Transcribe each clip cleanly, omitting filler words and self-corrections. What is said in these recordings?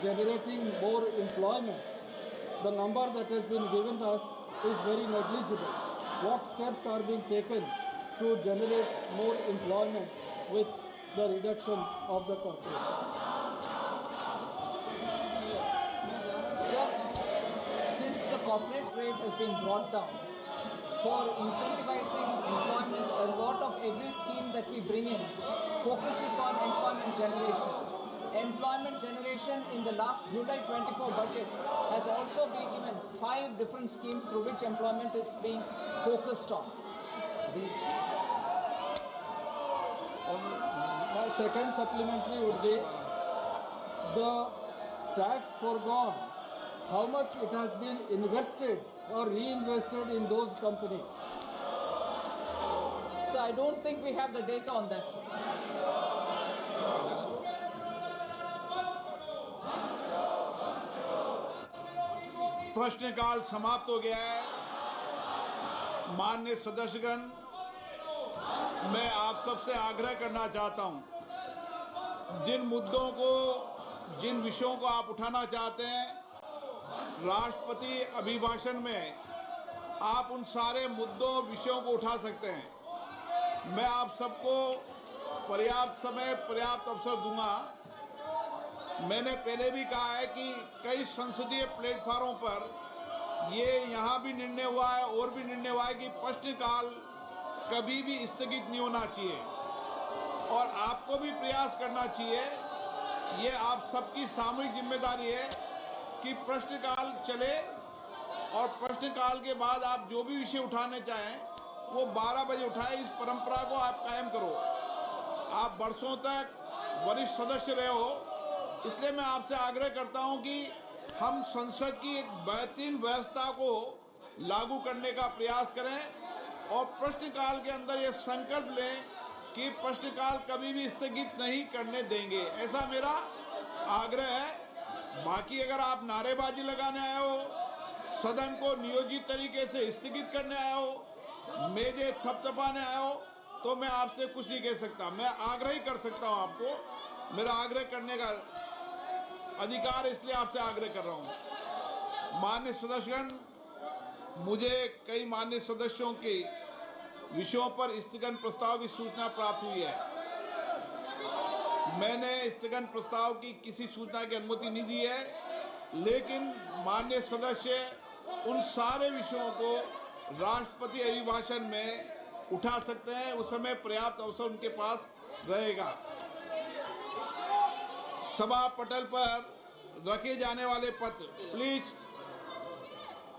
generating more employment. The number that has been given us is very negligible. What steps are being taken to generate more employment with the reduction of the corporate tax? Sir, since the corporate rate has been brought down, for incentivizing employment, a lot of every scheme that we bring in focuses on employment generation. Employment generation in the last July 24 budget has also been given 5 different schemes through which employment is being focused on. My second supplementary would be the tax foregone, how much it has been invested or reinvested in those companies. So I don't think we have the data on that, sir. प्रश्नकाल समाप्त हो गया है। माननीय सदस्यगण, मैं आप सबसे आग्रह करना चाहता हूं, जिन मुद्दों को, जिन विषयों को आप उठाना चाहते हैं, राष्ट्रपति अभिभाषण में आप उन सारे मुद्दों, विषयों को उठा सकते हैं। मैं आप सबको पर्याप्त समय, पर्याप्त अवसर दूंगा। मैंने पहले भी कहा है कि कई संसदीय प्लेटफार्मों पर ये यहाँ भी निर्णय हुआ है और भी निर्णय हुआ है कि प्रश्नकाल कभी भी स्थगित नहीं होना चाहिए और आपको भी प्रयास करना चाहिए। ये आप सबकी सामूहिक जिम्मेदारी है कि प्रश्नकाल चले और प्रश्नकाल के बाद आप जो भी विषय उठाने चाहें वो 12 बजे उठाएं। इस परंपरा को आप कायम करो। आप वर्षों तक वरिष्ठ सदस्य रहे हो, इसलिए मैं आपसे आग्रह करता हूं कि हम संसद की एक बेहतरीन व्यवस्था को लागू करने का प्रयास करें और प्रश्नकाल के अंदर ये संकल्प लें कि प्रश्नकाल कभी भी स्थगित नहीं करने देंगे। ऐसा मेरा आग्रह है। बाकी अगर आप नारेबाजी लगाने आए हो, सदन को नियोजित तरीके से स्थगित करने आए हो, मेजे थपथपाने आए हो, तो मैं आपसे कुछ नहीं कह सकता। मैं आग्रह ही कर सकता हूं आपको। मेरा आग्रह करने का अधिकार, इसलिए आपसे आग्रह कर रहा हूं। माननीय सदस्यगण, मुझे कई माननीय सदस्यों के विषयों पर स्थगन प्रस्ताव की सूचना प्राप्त हुई है। मैंने स्थगन प्रस्ताव की किसी सूचना की अनुमति नहीं दी है, लेकिन माननीय सदस्य उन सारे विषयों को राष्ट्रपति अभिभाषण में उठा सकते हैं। उस समय पर्याप्त अवसर उनके पास रहेगा। सभा पटल पर रखे जाने वाले पत्र, प्लीज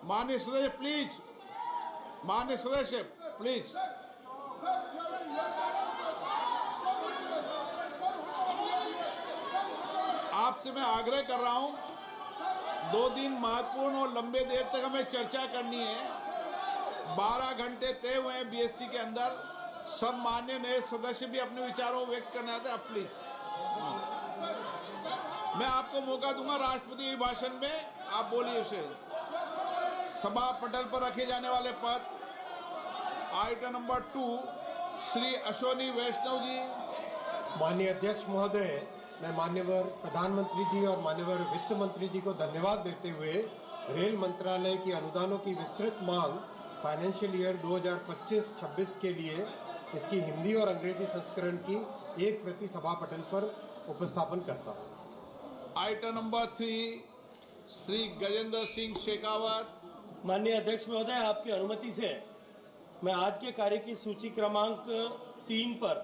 माननीय सदस्य, प्लीज माननीय सदस्य, प्लीज। आपसे मैं आग्रह कर रहा हूं, 2 दिन महत्वपूर्ण और लंबे देर तक हमें चर्चा करनी है। 12 घंटे तय हुए हैं बीएससी के अंदर। सब मान्य नए सदस्य भी अपने विचारों व्यक्त करना चाहते हैं। प्लीज, मैं आपको मौका दूंगा राष्ट्रपति अभिभाषण में, आप बोलिए उसे। सभा पटल पर रखे जाने वाले पद, आइटम नंबर 2, श्री अश्वनी वैष्णव जी। माननीय अध्यक्ष महोदय, मैं माननीय प्रधानमंत्री जी और माननीय वित्त मंत्री जी को धन्यवाद देते हुए रेल मंत्रालय की अनुदानों की विस्तृत मांग फाइनेंशियल ईयर 2025-26 के लिए इसकी हिंदी और अंग्रेजी संस्करण की 1 प्रति सभा पटल पर उपस्थापन करता हूँ। Item number 3, Shri Gajendra Singh Shekhawat. माननीय अध्यक्ष महोदय, आपकी अनुमति से मैं आज के कार्य की सूची क्रमांक 3 पर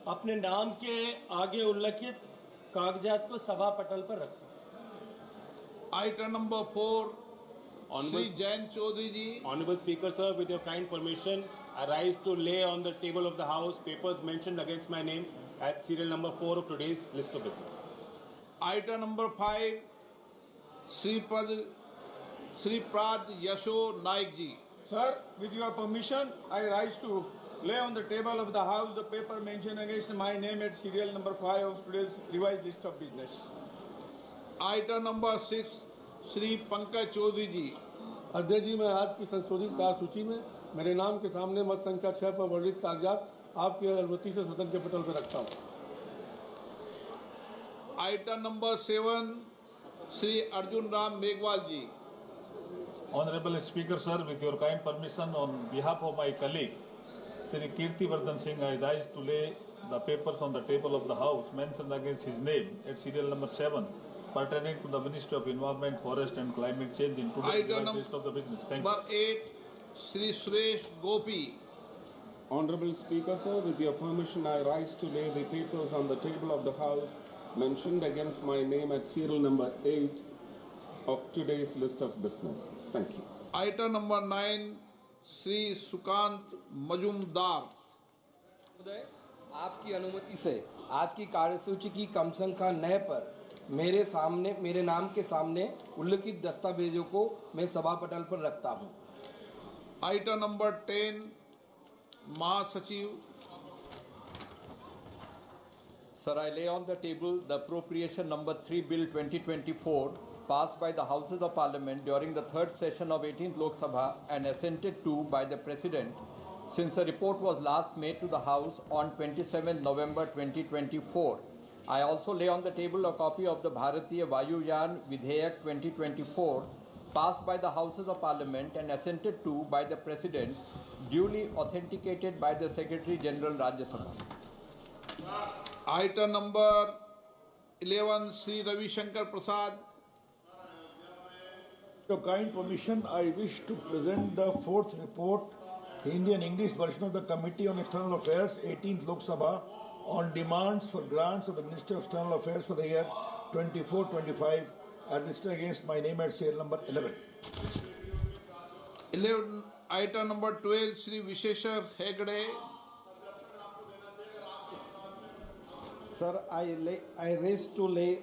अपने नाम के आगे उल्लेखित कागजात को सभा पटल पर रखता हूँ। Item number 4, Shri Jain Chaudhary ji. Honorable Speaker, sir, with your kind permission, I rise to lay on the table of the House papers mentioned against my name at serial number 4 of today's list of business. Item number 5, Shripad Yesso Naik ji. Sir, with your permission, I rise to lay on the table of the House the paper mentioned against my name at serial number 5 of today's revised list of business. Item number 6, Shri Pankaj Chaudhary ji. अध्यक्ष जी, मैं आज की संशोधित कार्यसूची में मेरे नाम के सामने मत संख्या 6 पर वर्णित कागजात आपकी अनुमति से सदन के पटल पर रखता हूँ। Item number 7, Shri Arjun Ram Meghwal ji. Honorable Speaker, sir, with your kind permission, on behalf of my colleague, Shri Kirti Vardhan Singh, I rise to lay the papers on the table of the House mentioned against his name at serial number 7, pertaining to the Ministry of Environment, Forest and Climate Change in today's Item revised list of the business. Thank you. number 8, Shri Suresh Gopi. Honorable Speaker, sir, with your permission, I rise to lay the papers on the table of the House mentioned against my name at serial number 8 of today's list of business. Thank you. Item number 9, Shri Sukant Majumdar. महोदय, आपकी अनुमति से आज की कार्यसूची की कम संख्या 9 पर मेरे नाम के सामने उल्लिखित दस्तावेजों को मैं सभा पटल पर रखता हूं। Item number 10, Mahasachil. Sir, I lay on the table the appropriation number 3 Bill 2024 passed by the Houses of Parliament during the third session of 18th Lok Sabha and assented to by the President since the report was last made to the House on 27 November 2024. I also lay on the table a copy of the Bharatiya Vayuyan Vidheyak 2024 passed by the Houses of Parliament and assented to by the President, duly authenticated by the Secretary General Rajya Sabha. Item number 11, Shri Ravi Shankar Prasad. With your kind permission, I wish to present the fourth report, Hindi and English version of the Committee on External Affairs, 18th Lok Sabha, on demands for grants of the Ministry of External Affairs for the year 24-25, as listed against my name at serial number 11. 11, item number 12, Shri Visheshar Hegde. Sir, I raise to lay